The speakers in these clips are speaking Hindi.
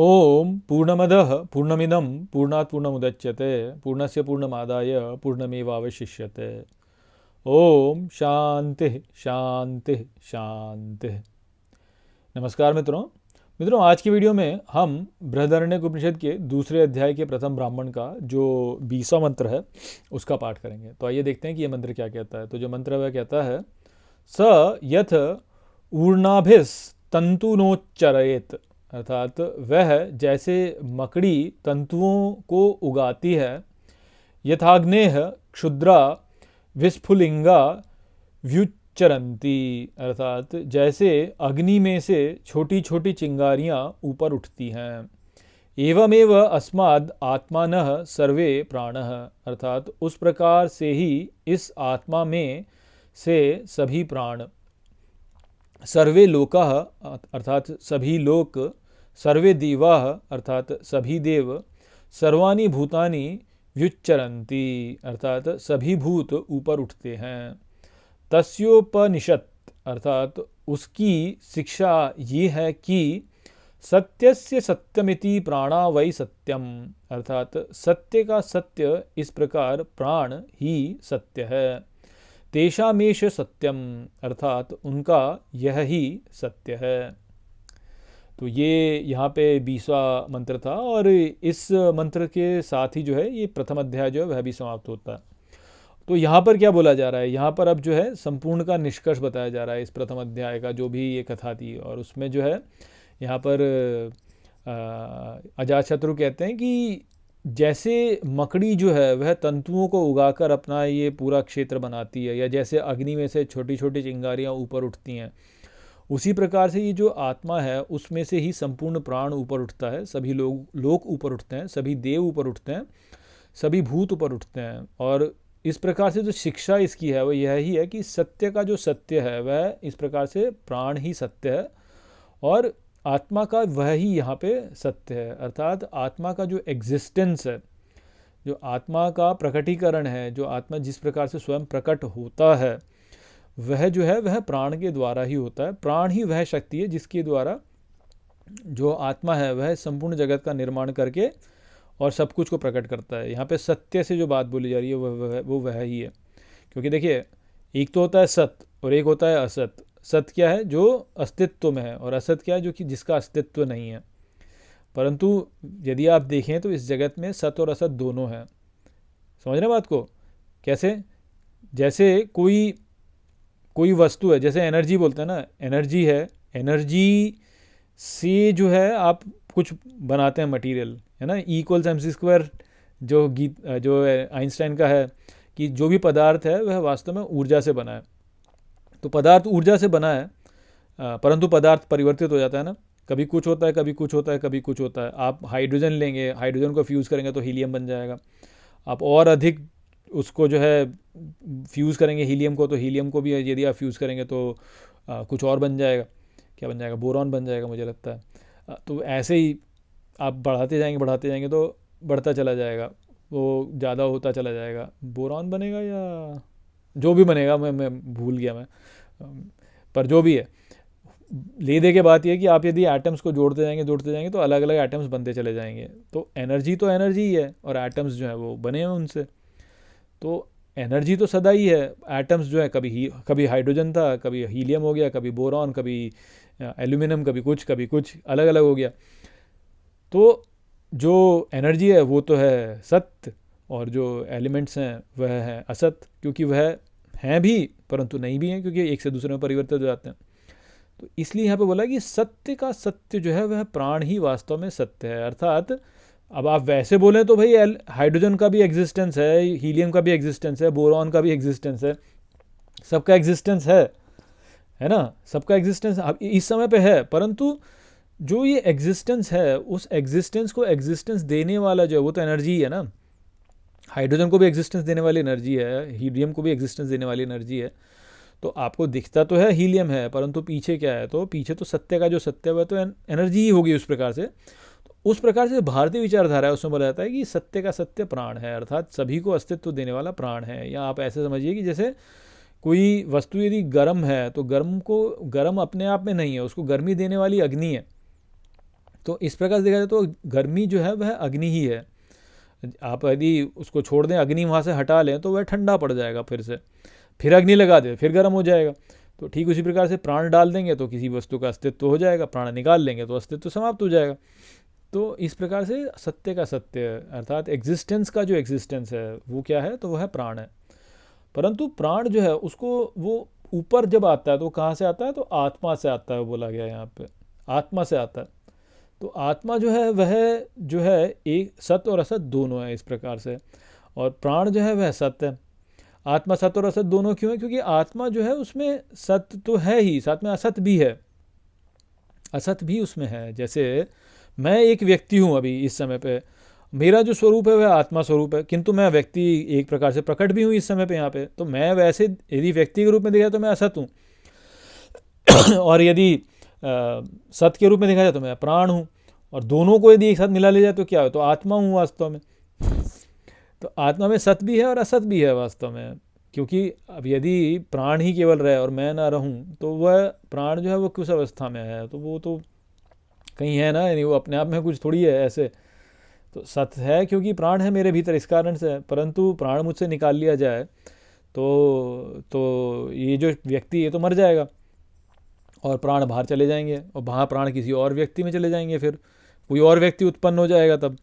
ओम पूर्णमदः पूर्णमिदं पूर्णात् पूर्णमुदच्यते पूर्णस्य पूर्णमादाय पूर्णमेवावशिष्यते। ओम शांति शांति शांति। नमस्कार मित्रों। आज की वीडियो में हम बृहदारण्यक उपनिषद के दूसरे अध्याय के प्रथम ब्राह्मण का जो 20वां मंत्र है उसका पाठ करेंगे। तो आइए देखते हैं कि यह मंत्र क्या कहता है। तो जो मंत्र वह कहता है, स यथ ऊर्णाभिस तंतुनोच्चरयेत, अर्थात वह जैसे मकड़ी तंतुओं को उगाती है, यथाग्नेह क्षुद्रा विस्फुलिंगा व्युच्चरंती, अर्थात जैसे अग्नि में से छोटी छोटी चिंगारियां ऊपर उठती हैं। एवमेव अस्माद् आत्मानः सर्वे प्राणः, अर्थात उस प्रकार से ही इस आत्मा में से सभी प्राण, सर्वे लोकाः अर्थात सभी लोक, सर्वे देवाः अर्थात सभी देव, सर्वाणि भूतानि व्युच्चरन्ति अर्थात सभी भूत ऊपर उठते हैं। तस्योपनिषत् अर्थात उसकी शिक्षा ये है कि सत्यस्य सत्यमिति प्राणा वै सत्यम, अर्थात सत्य का सत्य इस प्रकार प्राण ही सत्य है। तेषामेष सत्यम, अर्थात उनका यह ही सत्य है। तो ये यहाँ पे 20वां मंत्र था और इस मंत्र के साथ ही जो है ये प्रथम अध्याय जो है वह भी समाप्त होता है। तो यहाँ पर क्या बोला जा रहा है, यहाँ पर अब जो है संपूर्ण का निष्कर्ष बताया जा रहा है इस प्रथम अध्याय का, जो भी ये कथा थी। और उसमें जो है यहाँ पर अजातशत्रु कहते हैं कि जैसे मकड़ी जो है वह तंतुओं को उगाकर अपना ये पूरा क्षेत्र बनाती है, या जैसे अग्नि में से छोटी छोटी चिंगारियाँ ऊपर उठती हैं, उसी प्रकार से ये जो आत्मा है उसमें से ही संपूर्ण प्राण ऊपर उठता है। सभी लोग ऊपर उठते हैं, सभी देव ऊपर उठते हैं, सभी भूत ऊपर उठते हैं। और इस प्रकार से जो शिक्षा इसकी है वो यह ही है कि सत्य का जो सत्य है वह इस प्रकार से प्राण ही सत्य है और आत्मा का वह ही यहाँ पे सत्य है। अर्थात आत्मा का जो एग्जिस्टेंस है, जो आत्मा का प्रकटीकरण है, जो आत्मा जिस प्रकार से स्वयं प्रकट होता है वह जो है वह प्राण के द्वारा ही होता है। प्राण ही वह शक्ति है जिसके द्वारा जो आत्मा है वह संपूर्ण जगत का निर्माण करके और सब कुछ को प्रकट करता है। यहाँ पे सत्य से जो बात बोली जा रही है वो वह ही है। क्योंकि देखिए, एक तो होता है सत्य और एक होता है असत। सत्य क्या है? जो अस्तित्व में है, और असत क्या है? जो कि जिसका अस्तित्व नहीं है। परंतु यदि आप देखें तो इस जगत में सत्य और असत दोनों हैं। समझ रहे बात को? कैसे? जैसे कोई वस्तु है, जैसे एनर्जी बोलते हैं ना, एनर्जी है, एनर्जी से जो है आप कुछ बनाते हैं मटेरियल, है ना। E=mc², जो आइंस्टाइन का है कि जो भी पदार्थ है वह वास्तव में ऊर्जा से बना है। तो पदार्थ ऊर्जा से बना है, परंतु पदार्थ परिवर्तित हो जाता है ना। कभी कुछ होता है, कभी कुछ होता है, कभी कुछ होता है। आप हाइड्रोजन लेंगे, हाइड्रोजन को फ्यूज़ करेंगे तो हीलियम बन जाएगा। आप और अधिक उसको जो है फ्यूज़ करेंगे हीलियम को, तो हीलियम को भी यदि आप फ्यूज़ करेंगे तो कुछ और बन जाएगा। क्या बन जाएगा? बोरॉन बन जाएगा, मुझे लगता है। तो ऐसे ही आप बढ़ाते जाएंगे तो बढ़ता चला जाएगा, वो ज़्यादा होता चला जाएगा। बोरॉन बनेगा या जो भी बनेगा, मैं भूल गया मैं, पर जो भी है, ले दे के बात यह है कि आप यदि एटम्स को जोड़ते जाएंगे तो अलग अलग एटम्स बनते चले जाएंगे। तो एनर्जी ही है और एटम्स जो है वो बने हैं उनसे। तो एनर्जी तो सदा ही है। एटम्स जो है कभी हाइड्रोजन था, कभी हीलियम हो गया, कभी बोरॉन, कभी एल्यूमिनियम, कभी कुछ अलग अलग हो गया। तो जो एनर्जी है वो तो है सत्य, और जो एलिमेंट्स हैं वह है असत, क्योंकि वह हैं भी परंतु नहीं भी हैं, क्योंकि एक से दूसरे में परिवर्तित हो जाते हैं। तो इसलिए यहाँ पे बोला कि सत्य का सत्य जो है वह प्राण ही वास्तव में सत्य है। अर्थात अब आप वैसे बोलें तो भाई हाइड्रोजन का भी एग्जिस्टेंस है, हीलियम का भी एग्जिस्टेंस है, बोरॉन का भी एग्जिस्टेंस है, सबका एग्जिस्टेंस है ना। सबका एग्जिस्टेंस इस समय पे है, परंतु जो ये एग्जिस्टेंस है उस एग्जिस्टेंस को एग्जिस्टेंस देने वाला जो है वो तो एनर्जी ही है ना। हाइड्रोजन को भी एग्जिस्टेंस देने वाली एनर्जी है, हीलियम को भी एग्जिस्टेंस देने वाली एनर्जी है। तो आपको दिखता तो है हीलियम है, परंतु पीछे क्या है? तो पीछे तो सत्य का जो सत्य है तो एनर्जी ही होगी उस प्रकार से। तो उस प्रकार से भारतीय विचारधारा है, उसमें बोला जाता है कि सत्य का सत्य प्राण है, अर्थात सभी को अस्तित्व देने वाला प्राण है। या आप ऐसे समझिए कि जैसे कोई वस्तु यदि गर्म है तो गर्म अपने आप में नहीं है, उसको गर्मी देने वाली अग्नि है। तो इस प्रकार से देखा जाए तो गर्मी जो है वह अग्नि ही है। आप यदि उसको छोड़ दें, अग्नि वहाँ से हटा लें, तो वह ठंडा पड़ जाएगा, फिर अग्नि लगा दें फिर गर्म हो जाएगा। तो ठीक उसी प्रकार से प्राण डाल देंगे तो किसी वस्तु का अस्तित्व हो जाएगा, प्राण निकाल लेंगे तो अस्तित्व समाप्त हो जाएगा। तो इस प्रकार से सत्य का सत्य अर्थात एग्जिस्टेंस का जो एग्जिस्टेंस है वो क्या है, तो वह है प्राण है। परंतु प्राण जो है उसको वो ऊपर जब आता है तो कहाँ से आता है, तो आत्मा से आता है, बोला गया यहाँ पे आत्मा से आता है। तो आत्मा जो है वह जो है एक सत्य और असत दोनों है इस प्रकार से, और प्राण जो है वह सत्य है। आत्मा सत्य और असत दोनों क्यों है, क्योंकि आत्मा जो है उसमें सत्य तो है ही, साथ में असत भी है, असत भी उसमें है। जैसे मैं एक व्यक्ति हूँ अभी इस समय पे, मेरा जो स्वरूप है वह आत्मा स्वरूप है, किंतु मैं व्यक्ति एक प्रकार से प्रकट भी हूँ इस समय पे यहाँ पे। तो मैं वैसे यदि व्यक्ति के रूप में देखा तो मैं असत हूँ और यदि सत्य के रूप में देखा जाए तो मैं प्राण हूँ, और दोनों को यदि एक साथ मिला लिया जाए तो क्या हो, तो आत्मा हूँ वास्तव में। तो आत्मा में सत्य भी है और असत भी है वास्तव में, क्योंकि अब यदि प्राण ही केवल रहे और मैं ना रहूं तो वह प्राण जो है वो किस अवस्था में है, तो वो तो कहीं है ना, यानी वो अपने आप में कुछ थोड़ी है ऐसे। तो सत्य है क्योंकि प्राण है मेरे भीतर, इस कारण से है। परंतु प्राण मुझसे निकाल लिया जाए तो ये जो व्यक्ति ये तो मर जाएगा और प्राण बाहर चले जाएंगे, और वहाँ प्राण किसी और व्यक्ति में चले जाएंगे, फिर कोई और व्यक्ति उत्पन्न हो जाएगा तब।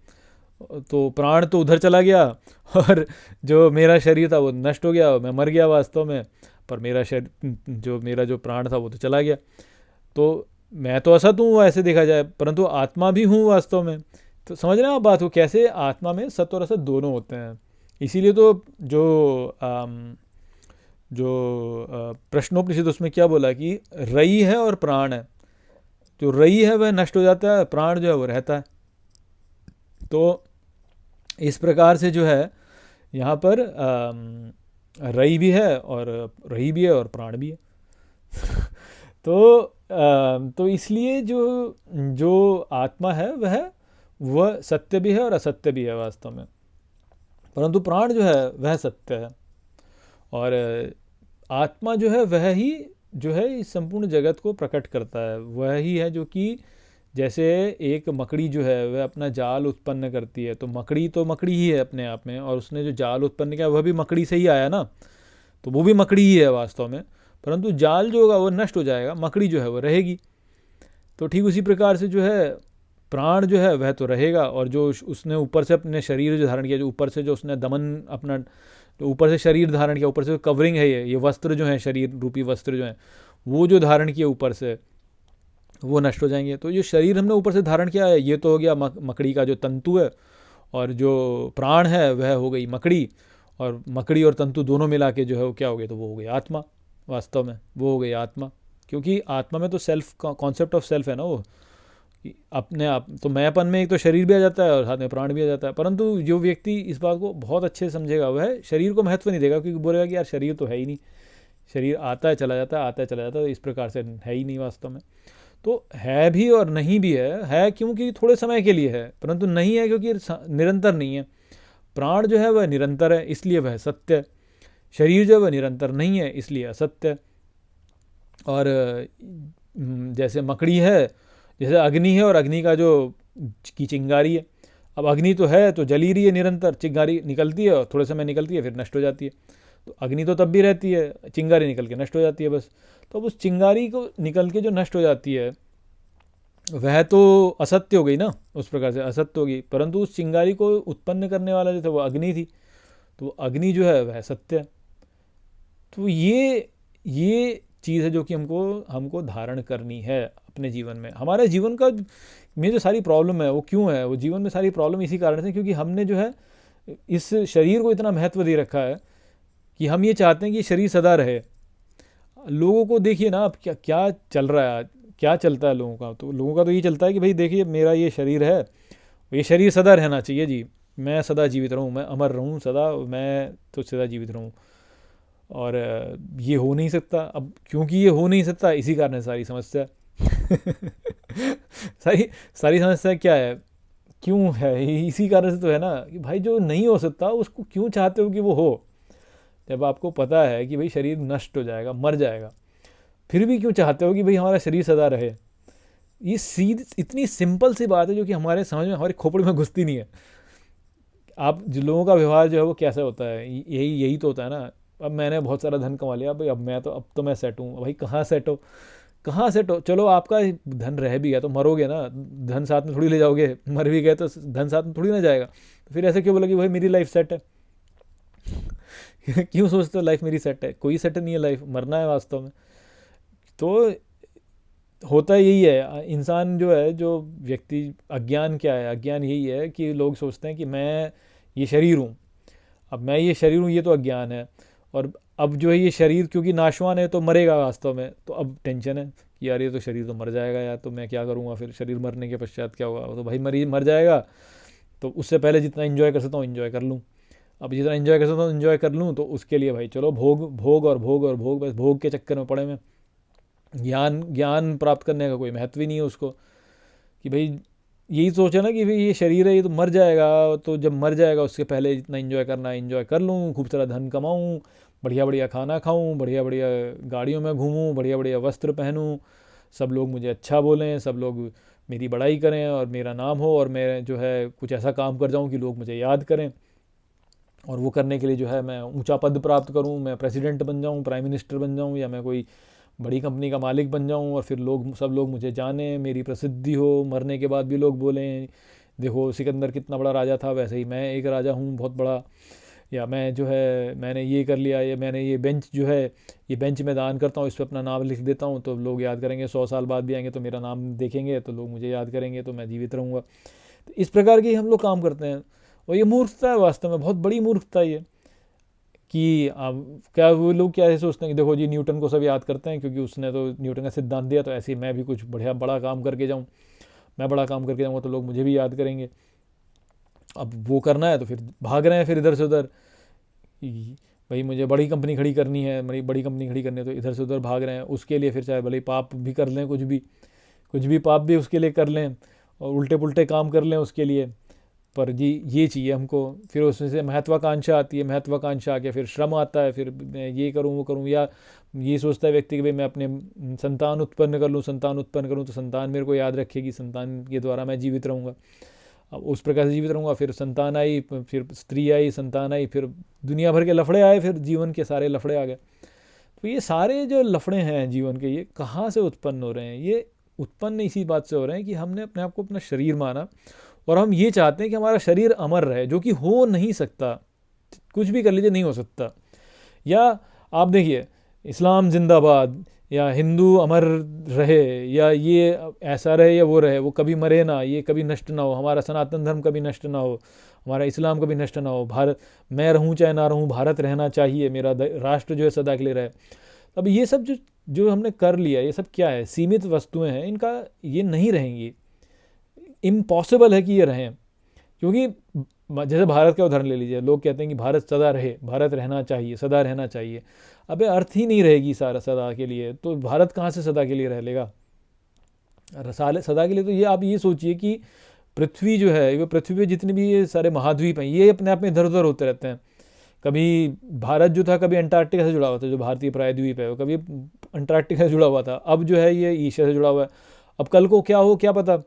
तो प्राण तो उधर चला गया और जो मेरा शरीर था वो नष्ट हो गया, मैं मर गया वास्तव में, पर मेरा जो प्राण था वो तो चला गया। तो मैं तो असत हूँ ऐसे देखा जाए, परंतु आत्मा भी हूँ वास्तव में। तो समझ रहे हैं आप बात को, कैसे आत्मा में सत्य और असत दोनों होते हैं। इसीलिए तो जो प्रश्नोपनिषद उसमें क्या बोला कि रई है और प्राण है। जो रई है वह नष्ट हो जाता है, प्राण जो है वो रहता है। तो इस प्रकार से जो है यहाँ पर रई भी है और प्राण भी है तो इसलिए जो आत्मा है वह सत्य भी है और असत्य भी है वास्तव में, परंतु प्राण जो है वह सत्य है। और आत्मा जो है वह ही जो है इस संपूर्ण जगत को प्रकट करता है। वह ही है जो कि जैसे एक मकड़ी जो है वह अपना जाल उत्पन्न करती है, तो मकड़ी ही है अपने आप में, और उसने जो जाल उत्पन्न किया वह भी मकड़ी से ही आया ना, तो वो भी मकड़ी ही है वास्तव में। परंतु जाल जो होगा वो नष्ट हो जाएगा, मकड़ी जो है वो रहेगी। तो ठीक उसी प्रकार से जो है प्राण जो है वह तो रहेगा, और जो उसने ऊपर से अपने शरीर जो धारण किया, जो ऊपर से जो उसने दमन अपना जो ऊपर से शरीर धारण किया, ऊपर से कवरिंग है ये वस्त्र जो है, शरीर रूपी वस्त्र जो है वो जो धारण किया ऊपर से, वो नष्ट हो जाएंगे। तो ये शरीर हमने ऊपर से धारण किया है, ये तो हो गया मकड़ी का जो तंतु है, और जो प्राण है वह हो गई मकड़ी, और मकड़ी और तंतु दोनों मिला के जो है वो क्या हो गया, तो वो हो गई आत्मा। वास्तव में वो हो गई आत्मा, क्योंकि आत्मा में तो सेल्फ कॉन्सेप्ट ऑफ सेल्फ है ना, वो अपने आप तो मैंपन में एक तो शरीर भी आ जाता है और साथ में प्राण भी आ जाता है। परंतु जो व्यक्ति इस बात को बहुत अच्छे से समझेगा वह शरीर को महत्व नहीं देगा, क्योंकि बोलेगा कि यार शरीर तो है ही नहीं, शरीर आता है चला जाता है, आता है चला जाता है, इस प्रकार से है ही नहीं वास्तव में। तो है भी और नहीं भी है क्योंकि थोड़े समय के लिए है, परंतु नहीं है क्योंकि निरंतर नहीं है। प्राण जो है वह निरंतर है, इसलिए वह सत्य है। शरीर जो है वह निरंतर नहीं है, इसलिए असत्य है। और जैसे मकड़ी है, जैसे अग्नि है, और अग्नि का जो की चिंगारी है। अब अग्नि तो है तो जल ही रही है निरंतर, चिंगारी निकलती है और थोड़े समय निकलती है फिर नष्ट हो जाती है। तो अग्नि तो तब भी रहती है, चिंगारी निकल के नष्ट हो जाती है बस। तो अब उस चिंगारी को निकल के जो नष्ट हो जाती है वह तो असत्य हो गई ना, उस प्रकार से असत्य होगी। परंतु उस चिंगारी को उत्पन्न करने वाला जो था वो अग्नि थी, तो अग्नि जो है वह सत्य है। तो ये चीज़ है जो कि हमको धारण करनी है अपने जीवन में। हमारे जीवन का में जो सारी प्रॉब्लम है वो क्यों है, वो जीवन में सारी प्रॉब्लम इसी कारण से क्योंकि हमने जो है इस शरीर को इतना महत्व दे रखा है कि हम ये चाहते हैं कि शरीर सदा रहे। लोगों को देखिए ना, अब क्या चल रहा है, क्या चलता है लोगों का, तो लोगों का तो ये चलता है कि भाई देखिए मेरा ये शरीर है, ये शरीर सदा रहना चाहिए जी, मैं सदा जीवित रहूँ, मैं अमर रहूँ सदा, मैं तो सदा जीवित रहूँ। और ये हो नहीं सकता। अब क्योंकि ये हो नहीं सकता इसी कारण है सारी समस्या सारी समस्या क्या है, क्यों है, इसी कारण से तो है ना कि भाई जो नहीं हो सकता उसको क्यों चाहते हो कि वो हो। जब आपको पता है कि भाई शरीर नष्ट हो जाएगा, मर जाएगा, फिर भी क्यों चाहते हो कि भाई हमारा शरीर सदा रहे। ये सीधी इतनी सिंपल सी बात है जो कि हमारे समझ में, हमारे खोपड़ी में घुसती नहीं है। आप जो लोगों का व्यवहार जो है वो कैसा होता है, यही यही तो होता है ना। अब मैंने बहुत सारा धन कमा लिया भाई, अब तो मैं सेट हूँ भाई। कहाँ सेट हो, कहाँ सेट हो? चलो आपका धन रह भी गया तो मरोगे ना, धन साथ में थोड़ी ले जाओगे। मर भी गए तो धन साथ में थोड़ी ना जाएगा। तो फिर ऐसे क्यों बोला कि भाई मेरी लाइफ सेट है? क्यों सोचते हो लाइफ मेरी सेट है? कोई सेट नहीं है लाइफ, मरना है वास्तव में। तो होता यही है, इंसान जो है, जो व्यक्ति, अज्ञान क्या है? अज्ञान यही है कि लोग सोचते हैं कि मैं ये शरीर हूँ। अब मैं ये शरीर हूँ, ये तो अज्ञान है। और अब जो है ये शरीर क्योंकि नाशवान है तो मरेगा वास्तव में, तो अब टेंशन है कि यार ये तो शरीर तो मर जाएगा यार, तो मैं क्या करूँगा फिर? शरीर मरने के पश्चात क्या होगा? तो भाई मर जाएगा, तो उससे पहले जितना इन्जॉय कर सकता हूँ इन्जॉय कर लूँ। अब जितना इन्जॉय कर सकता हूँ इन्जॉय कर लूँ, तो उसके लिए भाई चलो भोग भोग और भोग और भोग, बस भोग के चक्कर में पड़े में। ज्ञान ज्ञान प्राप्त करने का कोई महत्व ही नहीं है उसको, कि भाई यही सोचे ना कि भाई ये शरीर है, ये तो मर जाएगा, तो जब मर जाएगा उसके पहले जितना इन्जॉय करना है इन्जॉय कर लूँ, खूब सारा धन कमाऊँ, बढ़िया बढ़िया खाना खाऊँ, बढ़िया बढ़िया गाड़ियों में घूमूँ, बढ़िया बढ़िया वस्त्र पहनूँ, सब लोग मुझे अच्छा बोलें, सब लोग मेरी बड़ाई करें और मेरा नाम हो, और मैं जो है कुछ ऐसा काम कर जाऊँ कि लोग मुझे याद करें। और वो करने के लिए जो है मैं ऊंचा पद प्राप्त करूं, मैं प्रेसिडेंट बन जाऊं, प्राइम मिनिस्टर बन जाऊं, या मैं कोई बड़ी कंपनी का मालिक बन जाऊं, और फिर सब लोग मुझे जानें, मेरी प्रसिद्धि हो, मरने के बाद भी लोग बोलें देखो सिकंदर कितना बड़ा राजा था, वैसे ही मैं एक राजा हूँ बहुत बड़ा। या मैं जो है मैंने ये कर लिया, या मैंने ये बेंच जो है, ये बेंच में दान करता हूँ, इस पर अपना नाम लिख देता हूँ, तो लोग याद करेंगे, 100 साल बाद भी आएंगे तो मेरा नाम देखेंगे, तो लोग मुझे याद करेंगे, तो मैं जीवित रहूँगा। तो इस प्रकार की हम लोग काम करते हैं, और ये मूर्खता है वास्तव में, बहुत बड़ी मूर्खता है ये। कि क्या वो लोग क्या ऐसे सोचते हैं कि देखो जी न्यूटन को सब याद करते हैं क्योंकि उसने तो न्यूटन का सिद्धांत दिया, तो ऐसे ही मैं भी कुछ बढ़िया बड़ा काम करके जाऊँ, मैं बड़ा काम करके जाऊँगा तो लोग मुझे भी याद करेंगे। अब वो करना है तो फिर भाग रहे हैं फिर इधर से उधर, भाई मुझे बड़ी कंपनी खड़ी करनी है, मेरी बड़ी कंपनी खड़ी करनी है, तो इधर से उधर भाग रहे हैं उसके लिए। फिर चाहे भले पाप भी कर लें, कुछ भी पाप भी उसके लिए कर लें, और उल्टे पुल्टे काम कर लें उसके लिए, पर जी ये चाहिए हमको। फिर उसमें से महत्वाकांक्षा आती है, महत्वाकांक्षा आके फिर श्रम आता है, फिर मैं ये करूँ वो करूँ, या ये सोचता है व्यक्ति कि भाई मैं अपने संतान उत्पन्न कर लूँ, संतान उत्पन्न करूँ तो संतान मेरे को याद रखेगी, संतान के द्वारा मैं जीवित रहूँगा, अब उस प्रकार से जीवित रहूँगा। फिर संतान आई, फिर स्त्री आई, संतान आई, फिर दुनिया भर के लफड़े आए, फिर जीवन के सारे लफड़े आ गए। तो ये सारे जो लफड़े हैं जीवन के, ये कहाँ से उत्पन्न हो रहे हैं? ये उत्पन्न इसी बात से हो रहे हैं कि हमने अपने आप को अपना शरीर माना, और हम ये चाहते हैं कि हमारा शरीर अमर रहे, जो कि हो नहीं सकता। कुछ भी कर लीजिए नहीं हो सकता। या आप देखिए, इस्लाम जिंदाबाद, या हिंदू अमर रहे, या ये ऐसा रहे या वो रहे, वो कभी मरे ना, ये कभी नष्ट ना हो, हमारा सनातन धर्म कभी नष्ट ना हो, हमारा इस्लाम कभी नष्ट ना हो, भारत, मैं रहूँ चाहे ना रहूँ, भारत रहना चाहिए, मेरा राष्ट्र जो है सदा के लिए रहे। अब ये सब जो जो हमने कर लिया, ये सब क्या है? सीमित वस्तुएं हैं, इनका ये नहीं रहेंगी, इम्पॉसिबल है कि ये रहें। क्योंकि जैसे भारत का उदाहरण ले लीजिए, लोग कहते हैं कि भारत सदा रहे, भारत रहना चाहिए, सदा रहना चाहिए। अबे अर्थ ही नहीं रहेगी सारा सदा के लिए, तो भारत कहाँ से सदा के लिए रह लेगा? सदा के लिए तो ये आप ये सोचिए कि पृथ्वी जो है, वो पृथ्वी पे जितने भी ये सारे महाद्वीप हैं, ये अपने आप में इधर उधर होते रहते हैं। कभी भारत जो था कभी अंटार्कटिका से जुड़ा हुआ था, जो भारतीय प्रायद्वीप है वो कभी अंटार्कटिका से जुड़ा हुआ था, अब जो है ये एशिया से जुड़ा हुआ है। अब कल को क्या हो क्या पता,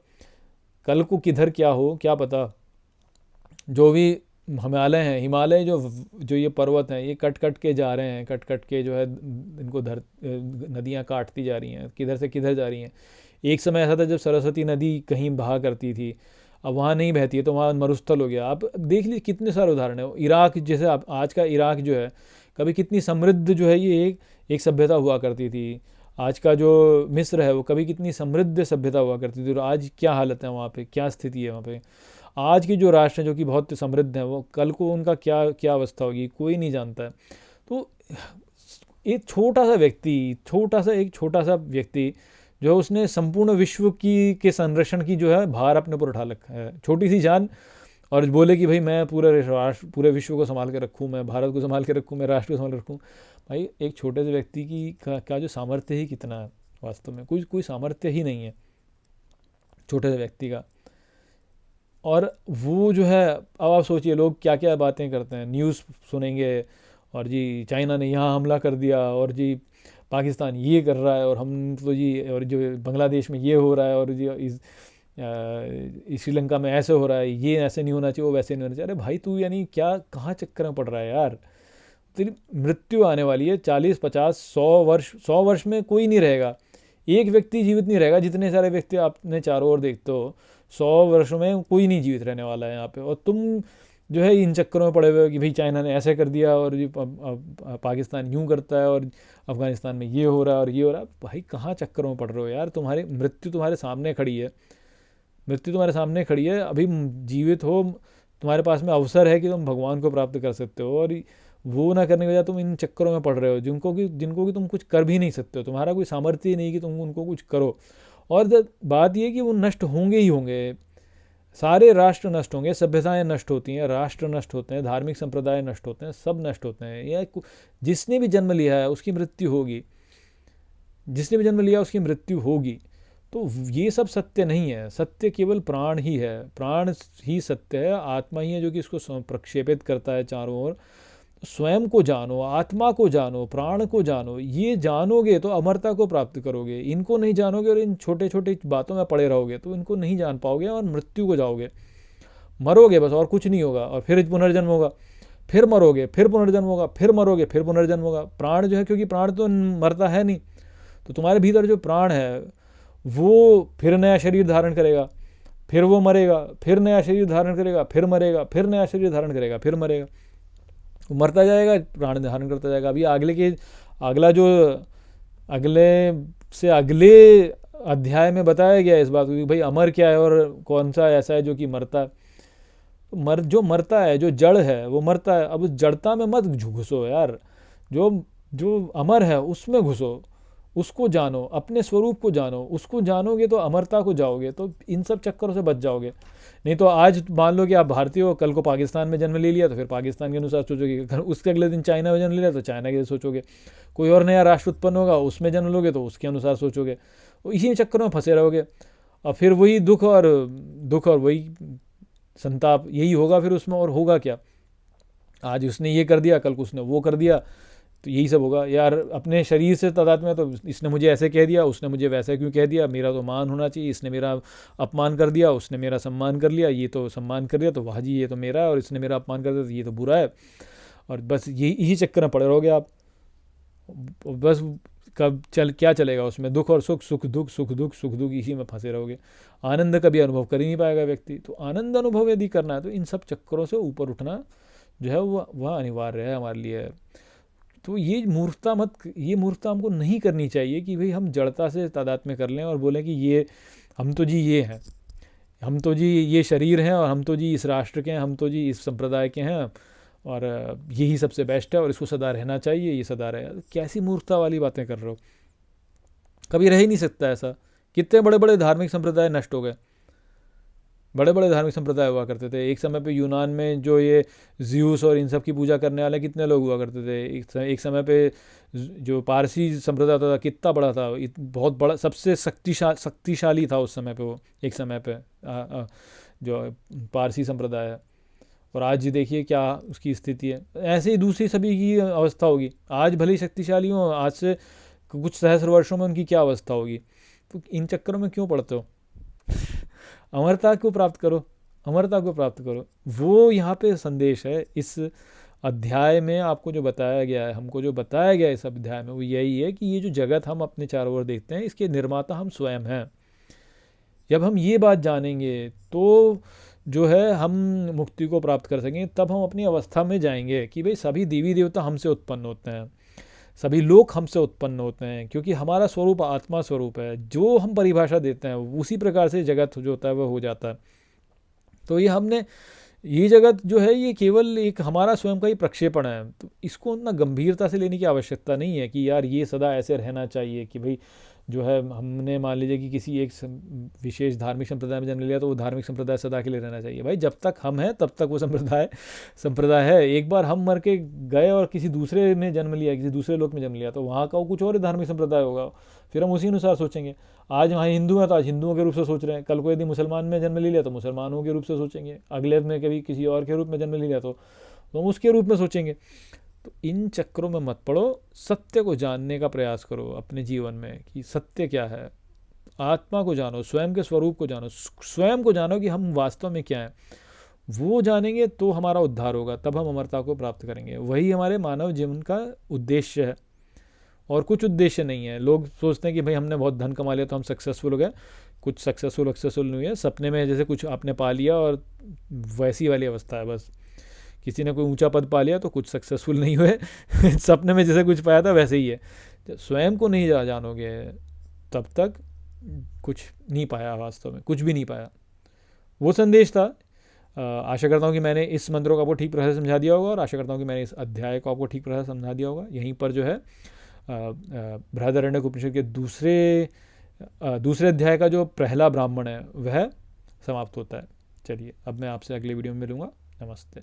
कल को किधर क्या हो क्या पता। जो भी हिमालय हैं, हिमालय जो जो ये पर्वत हैं, ये कट कट के जा रहे हैं, कट कट के जो है इनको नदियाँ काटती जा रही हैं, किधर से किधर जा रही हैं। एक समय ऐसा था जब सरस्वती नदी कहीं बहा करती थी, अब वहाँ नहीं बहती है, तो वहाँ मरुस्थल हो गया। आप देख लीजिए कितने सारे उदाहरण हैं। इराक जैसे, आज का इराक जो है, कभी कितनी समृद्ध जो है ये एक सभ्यता हुआ करती थी। आज का जो मिस्र है वो कभी कितनी समृद्ध सभ्यता हुआ करती थी, और आज क्या हालत है वहाँ पे, क्या स्थिति है वहाँ पे। आज के जो राष्ट्र हैं जो कि बहुत समृद्ध हैं, वो कल को उनका क्या क्या अवस्था होगी कोई नहीं जानता है। तो एक छोटा सा व्यक्ति जो उसने संपूर्ण विश्व की के संरक्षण की जो है भार अपने ऊपर उठा रखा है, छोटी सी जान, और बोले कि भाई मैं पूरे विश्व को संभाल के रखूँ, मैं भारत को संभाल के रखूँ, मैं राष्ट्र को संभाल के रखूँ। भाई एक छोटे से व्यक्ति की का जो सामर्थ्य ही कितना है वास्तव में, कोई सामर्थ्य ही नहीं है छोटे से व्यक्ति का। और वो जो है, अब आप सोचिए लोग क्या क्या बातें करते हैं, न्यूज़ सुनेंगे, और जी चाइना ने यहाँ हमला कर दिया, और जी पाकिस्तान ये कर रहा है और हम तो जी, और जो बांग्लादेश में ये हो रहा है, और जो श्रीलंका में ऐसे हो रहा है, ये ऐसे नहीं होना चाहिए, वो वैसे नहीं होना चाहिए। अरे भाई तू यानी क्या, कहाँ चक्कर में पड़ रहा है यार? तेरी मृत्यु आने वाली है 40, 50, 100 वर्ष। 100 वर्ष में कोई नहीं रहेगा, एक व्यक्ति जीवित नहीं रहेगा। जितने सारे व्यक्ति आपने चारों ओर देखते हो, 100 वर्षों में कोई नहीं जीवित रहने वाला है यहाँ पे। और तुम जो है इन चक्करों में पड़े हुए हो कि भाई चाइना ने ऐसे कर दिया, और ये पाकिस्तान यूँ करता है, और अफगानिस्तान में ये हो रहा है और ये हो रहा है। भाई कहाँ चक्करों में पड़ रहे हो यार? तुम्हारी मृत्यु तुम्हारे सामने खड़ी है, मृत्यु तुम्हारे सामने खड़ी है। अभी जीवित हो, तुम्हारे पास में अवसर है कि तुम भगवान को प्राप्त कर सकते हो, और वो ना करने के बजाय तुम इन चक्करों में पड़ रहे हो जिनको कि तुम कुछ कर भी नहीं सकते हो। तुम्हारा कोई सामर्थ्य नहीं कि तुम उनको कुछ करो। और बात ये कि वो नष्ट होंगे ही होंगे, सारे राष्ट्र नष्ट होंगे, सभ्यताएं नष्ट होती हैं, राष्ट्र नष्ट होते हैं, धार्मिक संप्रदाय नष्ट होते हैं, सब नष्ट होते हैं। या जिसने भी जन्म लिया है उसकी मृत्यु होगी, जिसने भी जन्म लिया उसकी मृत्यु होगी। तो ये सब सत्य नहीं है, सत्य केवल प्राण ही है, प्राण ही सत्य है, आत्मा ही है जो कि इसको प्रक्षेपित करता है चारों ओर। स्वयं को जानो, आत्मा को जानो, प्राण को जानो। ये जानोगे तो अमरता को प्राप्त करोगे। इनको नहीं जानोगे और इन छोटे छोटे बातों में पड़े रहोगे तो इनको नहीं जान पाओगे और मृत्यु को जाओगे, मरोगे बस, और कुछ नहीं होगा। और फिर पुनर्जन्म होगा, फिर मरोगे, फिर पुनर्जन्म होगा, फिर मरोगे, फिर पुनर्जन्म होगा। प्राण जो है, क्योंकि प्राण तो मरता है नहीं, तो तुम्हारे भीतर जो प्राण है वो फिर नया शरीर धारण करेगा, फिर वो मरेगा, फिर नया शरीर धारण करेगा, फिर मरेगा, फिर नया शरीर धारण करेगा, फिर मरेगा, वो मरता जाएगा, प्राण धारण करता जाएगा। अभी अगला जो अगले से अगले अध्याय में बताया गया इस बात को कि भाई अमर क्या है और कौन सा ऐसा है जो कि मरता है। जो मरता है, जो जड़ है वो मरता है। अब उस जड़ता में मत घुसो यार, जो अमर है उसमें घुसो, उसको जानो, अपने स्वरूप को जानो। उसको जानोगे तो अमरता को जाओगे, तो इन सब चक्करों से बच जाओगे। नहीं तो आज मान लो कि आप भारतीय हो, कल को पाकिस्तान में जन्म ले लिया तो फिर पाकिस्तान के अनुसार सोचोगे, उसके अगले दिन चाइना में जन्म ले लिया तो चाइना के सोचोगे, कोई और नया राष्ट्र उत्पन्न होगा उसमें जन्म लोगे तो उसके अनुसार सोचोगे। इसी चक्करों में फंसे रहोगे और फिर वही दुख और वही संताप यही होगा फिर उसमें। और होगा क्या? आज उसने ये कर दिया, कल को उसने वो कर दिया, तो यही सब होगा यार। अपने शरीर से तादाद में, तो इसने मुझे ऐसे कह दिया, उसने मुझे वैसा क्यों कह दिया, मेरा तो मान होना चाहिए, इसने मेरा अपमान कर दिया, उसने मेरा सम्मान कर लिया, ये तो सम्मान कर दिया तो वाह जी ये तो मेरा है, और इसने मेरा अपमान कर दिया तो ये तो बुरा है। और बस यही चक्कर में पड़े रहोगे आप। बस कब क्या चलेगा उसमें? दुख और सुख, सुख दुख, सुख दुख, सुख दुख, इसी में फंसे रहोगे। आनंद कभी अनुभव कर ही नहीं पाएगा व्यक्ति। तो आनंद अनुभव यदि करना है तो इन सब चक्करों से ऊपर उठना जो है वह अनिवार्य है हमारे लिए। तो ये मूर्खता हमको नहीं करनी चाहिए कि भाई हम जड़ता से तादाद में कर लें और बोलें कि ये हम तो जी ये हैं, हम तो जी ये शरीर हैं, और हम तो जी इस राष्ट्र के हैं, हम तो जी इस संप्रदाय के हैं, और यही सबसे बेस्ट है और इसको सदा रहना चाहिए, ये सदा रहे। कैसी मूर्खता वाली बातें कर रहे हो? कभी रह ही नहीं सकता ऐसा। कितने बड़े बड़े धार्मिक संप्रदाय नष्ट हो गए, बड़े बड़े धार्मिक संप्रदाय हुआ करते थे एक समय पे। यूनान में जो ये ज़्यूस और इन सब की पूजा करने वाले कितने लोग हुआ करते थे। एक समय पे जो पारसी संप्रदाय होता था कितना बड़ा था, बहुत बड़ा, सबसे शक्तिशाली था उस समय पे वो, एक समय पे जो पारसी संप्रदाय है। और आज जी देखिए क्या उसकी स्थिति है। ऐसे ही दूसरी सभी की अवस्था होगी। आज भले ही शक्तिशाली हो, आज से कुछ सहस्र वर्षों में उनकी क्या अवस्था होगी। तो इन चक्करों में क्यों पड़ते हो? अमरता को प्राप्त करो, अमरता को प्राप्त करो। वो यहाँ पे संदेश है इस अध्याय में। आपको जो बताया गया है, हमको जो बताया गया है इस अध्याय में, वो यही है कि ये जो जगत हम अपने चारों ओर देखते हैं, इसके निर्माता हम स्वयं हैं। जब हम ये बात जानेंगे तो जो है हम मुक्ति को प्राप्त कर सकेंगे। तब हम अपनी अवस्था में जाएंगे कि भाई सभी देवी देवता हमसे उत्पन्न होते हैं, सभी लोग हमसे उत्पन्न होते हैं, क्योंकि हमारा स्वरूप आत्मा स्वरूप है। जो हम परिभाषा देते हैं उसी प्रकार से जगत जो होता है वह हो जाता है। तो ये जगत जो है ये केवल एक हमारा स्वयं का ही प्रक्षेपण है। तो इसको उतना गंभीरता से लेने की आवश्यकता नहीं है कि यार ये सदा ऐसे रहना चाहिए कि भाई जो है हमने मान लीजिए कि किसी एक विशेष धार्मिक संप्रदाय में जन्म लिया तो वो धार्मिक संप्रदाय सदा के लिए रहना चाहिए। भाई जब तक हम हैं तब तक वो संप्रदाय है। एक बार हम मर के गए और किसी दूसरे में जन्म लिया, किसी दूसरे लोक में जन्म लिया, तो वहाँ का कुछ और धार्मिक संप्रदाय होगा, फिर हम उसी अनुसार सोचेंगे। आज वहाँ हिंदू हैं तो आज हिंदुओं के रूप से सोच रहे हैं, कल को यदि मुसलमान में जन्म ले लिया तो मुसलमानों के रूप से सोचेंगे, अगले में कभी किसी और के रूप में जन्म ले लिया तो हम उसके रूप में सोचेंगे। तो इन चक्करों में मत पड़ो, सत्य को जानने का प्रयास करो अपने जीवन में कि सत्य क्या है। आत्मा को जानो, स्वयं के स्वरूप को जानो, स्वयं को जानो कि हम वास्तव में क्या हैं। वो जानेंगे तो हमारा उद्धार होगा, तब हम अमरता को प्राप्त करेंगे। वही हमारे मानव जीवन का उद्देश्य है, और कुछ उद्देश्य नहीं है। लोग सोचते हैं कि भाई हमने बहुत धन कमा लिया तो हम सक्सेसफुल हो गए। कुछ सक्सेसफुल नहीं है। सपने में जैसे कुछ आपने पा लिया और वैसी वाली अवस्था है बस। किसी ने कोई ऊंचा पद पा लिया तो कुछ सक्सेसफुल नहीं हुए सपने में जैसे कुछ पाया था वैसे ही है। जब स्वयं को नहीं जानोगे तब तक कुछ नहीं पाया, वास्तव में कुछ भी नहीं पाया। वो संदेश था। आशा करता हूँ कि मैंने इस मंत्रों को आपको ठीक तरह से समझा दिया होगा, और आशा करता हूँ कि मैंने इस अध्याय को आपको ठीक तरह से समझा दिया होगा। यहीं पर जो है बृहदारण्यक उपनिषद के दूसरे अध्याय का जो पहला ब्राह्मण है वह समाप्त होता है। चलिए, अब मैं आपसे अगले वीडियो में मिलूँगा। नमस्ते।